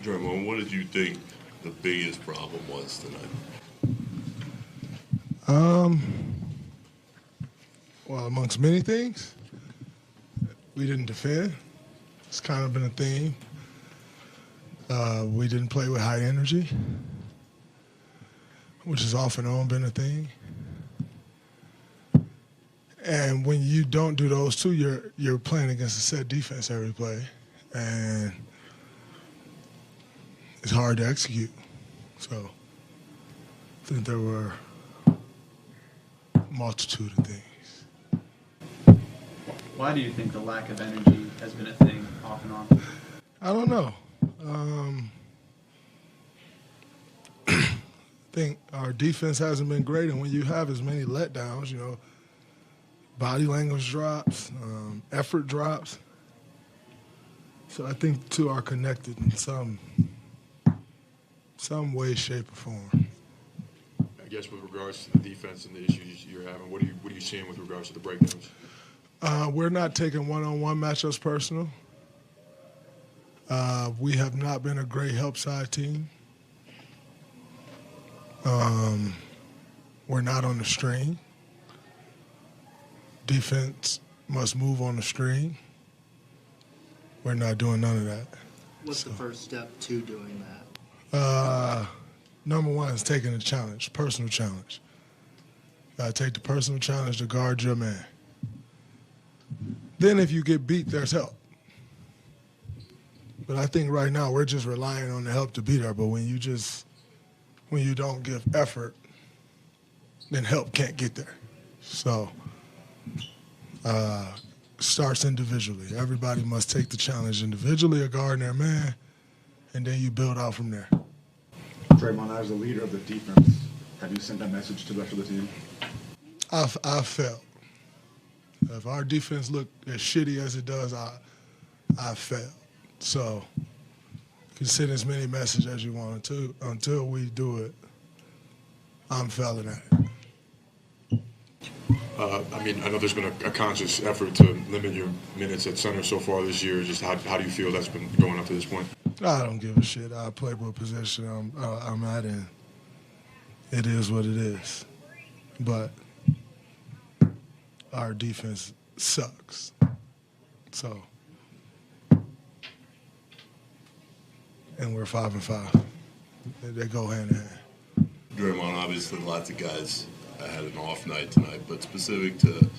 Draymond, what did you think the biggest problem was tonight? Well, amongst many things, we didn't defend. It's kind of been a theme. We didn't play with high energy, which has off and on been a thing. And when you don't do those two, you're playing against a set defense every play, and it's hard to execute. So I think there were a multitude of things. Why do you think the lack of energy has been a thing off and on? I don't know. I think our defense hasn't been great, and when you have as many letdowns, you know, body language drops, effort drops. So I think the two are connected in some way, shape, or form. I guess with regards to the defense and the issues you're having, what are you seeing with regards to the breakdowns? We're not taking one-on-one matchups personal. We have not been a great help side team. We're not on the string. Defense must move on the string. We're not doing none of that. What's the first step to doing that? Number one is taking a challenge, personal challenge. Gotta take the personal challenge to guard your man. Then if you get beat, there's help. But I think right now we're just relying on the help to beat her. But when you don't give effort, then help can't get there. So starts individually. Everybody must take the challenge individually of guarding their man, and then you build out from there. Draymond, as the leader of the defense, have you sent that message to the rest of the team? I felt. If our defense looked as shitty as it does, I failed. So you can send as many messages as you want to. Until we do it, I'm failing at it. I mean, I know there's been a conscious effort to limit your minutes at center so far this year. Just how do you feel that's been going up to this point? I don't give a shit. I play what position I'm at, and it is what it is. But our defense sucks. So, and we're 5-5. They go hand in hand. Draymond, obviously lots of guys had an off night tonight, but specific to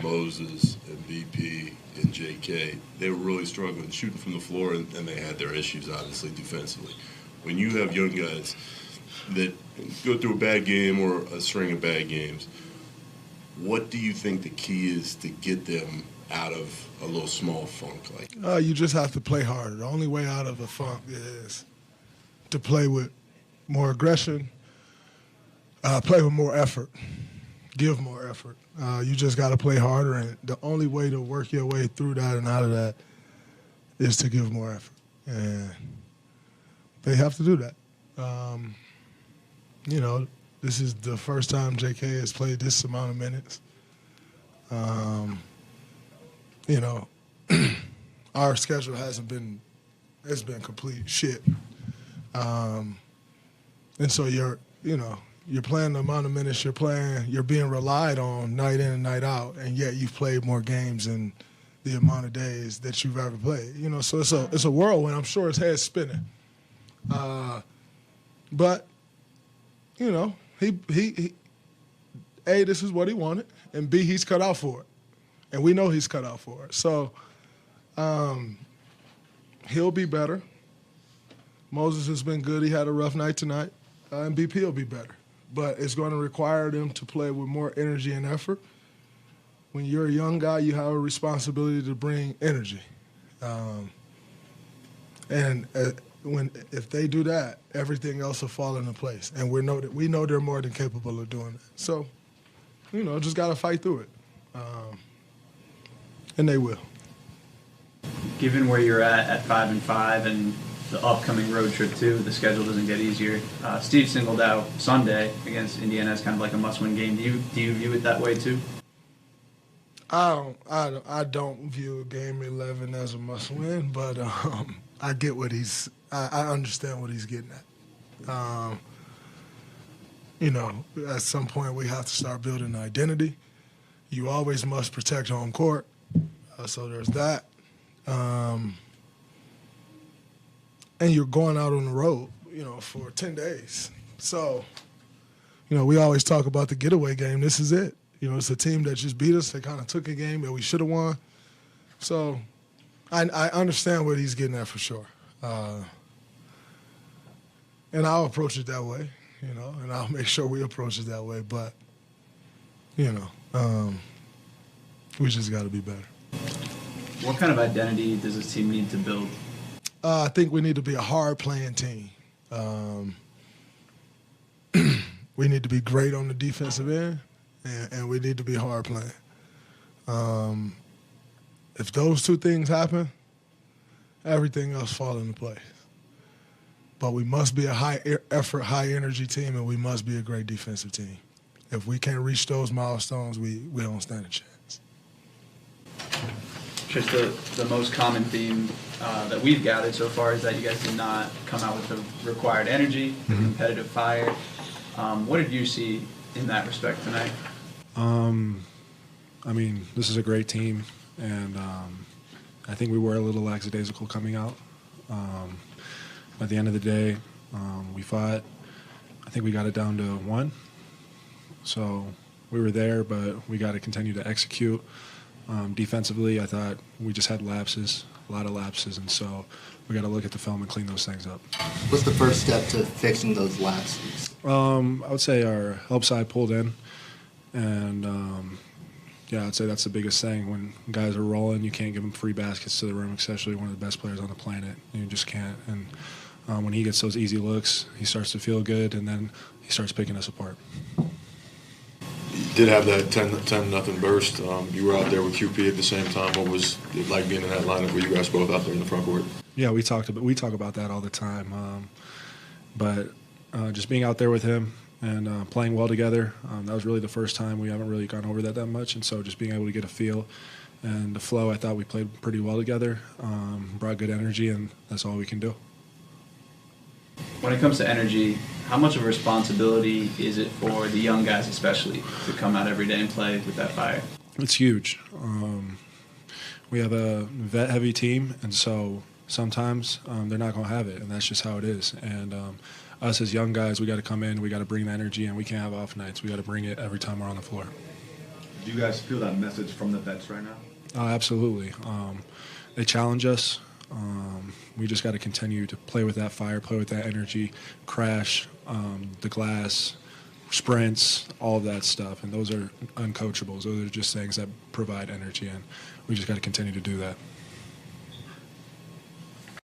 Moses and BP and JK, they were really struggling shooting from the floor, and they had their issues, obviously, defensively. When you have young guys that go through a bad game or a string of bad games, what do you think the key is to get them out of a little small funk? You just have to play harder. The only way out of a funk is to play with more aggression, play with more effort, give more effort. You just got to play harder, and the only way to work your way through that and out of that is to give more effort. And they have to do that. You know, this is the first time JK has played this amount of minutes. You know, our schedule it's been complete shit. And so you're playing the amount of minutes you're playing, you're being relied on night in and night out, and yet you've played more games than the amount of days that you've ever played. You know, so it's a whirlwind. I'm sure his head's spinning. But, you know, he A, this is what he wanted, and B, he's cut out for it. And we know he's cut out for it. So he'll be better. Moses has been good. He had a rough night tonight. And BP will be better. But it's going to require them to play with more energy and effort. When you're a young guy, you have a responsibility to bring energy. If they do that, everything else will fall into place. And we know they're more than capable of doing that. So, you know, just got to fight through it. And they will. Given where you're at 5-5, and the upcoming road trip too, the schedule doesn't get easier. Steve singled out Sunday against Indiana as kind of like a must-win game. Do you view it that way too? I don't view game 11 as a must-win, but I get what I understand what he's getting at. You know, at some point we have to start building an identity. You always must protect home court, so there's that. And you're going out on the road, you know, for 10 days. So, you know, we always talk about the getaway game. This is it. You know, it's a team that just beat us. They kind of took a game that we should have won. So I understand what he's getting at for sure. And I'll approach it that way, you know, and I'll make sure we approach it that way. But, you know, we just got to be better. What kind of identity does this team need to build? I think we need to be a hard-playing team. We need to be great on the defensive end, and we need to be hard-playing. If those two things happen, everything else falls into place. But we must be a high-effort, high-energy team, and we must be a great defensive team. If we can't reach those milestones, we don't stand a chance. Just the most common theme that we've gathered so far is that you guys did not come out with the required energy, the competitive fire. What did you see in that respect tonight? I mean, this is a great team, and I think we were a little lackadaisical coming out. At the end of the day, we fought. I think we got it down to 1. So we were there, but we got to continue to execute. Defensively, I thought we just had lapses, a lot of lapses, and so we got to look at the film and clean those things up. What's the first step to fixing those lapses? I would say our help side pulled in, and yeah, I'd say that's the biggest thing. When guys are rolling, you can't give them free baskets to the rim, especially one of the best players on the planet. You just can't. And when he gets those easy looks, he starts to feel good, and then he starts picking us apart. You did have that 10-0 burst. You were out there with QP at the same time. What was it like being in that lineup with you guys both out there in the front court? Yeah, we talk about that all the time. But just being out there with him and playing well together, that was really the first time. We haven't really gone over that much, and so just being able to get a feel and the flow, I thought we played pretty well together, brought good energy, and that's all we can do. When it comes to energy, how much of a responsibility is it for the young guys especially to come out every day and play with that fire? It's huge. We have a vet-heavy team, and so sometimes they're not going to have it, and that's just how it is. And us as young guys, we got to come in, we got to bring the energy, and we can't have off nights. We got to bring it every time we're on the floor. Do you guys feel that message from the vets right now? Absolutely. They challenge us. We just got to continue to play with that fire, play with that energy, crash, the glass, sprints, all of that stuff. And those are uncoachables. Those are just things that provide energy, and we just got to continue to do that.